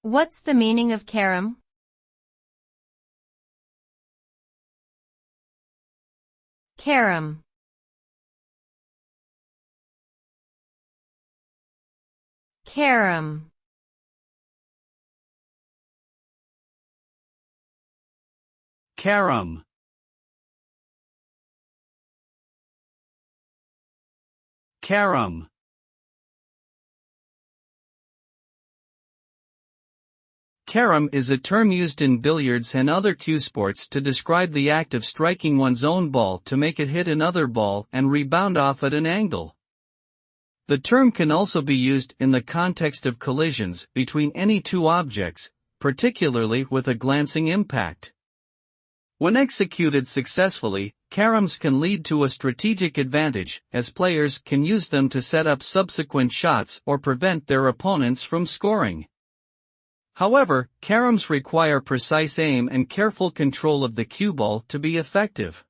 What's the meaning of carom? Carom. Carom. Carom. Carom. Carom is a term used in billiards and other cue sports to describe the act of striking one's own ball to make it hit another ball and rebound off at an angle. The term can also be used in the context of collisions between any two objects, particularly with a glancing impact. When executed successfully, caroms can lead to a strategic advantage, as players can use them to set up subsequent shots or prevent their opponents from scoring. However, caroms require precise aim and careful control of the cue ball to be effective.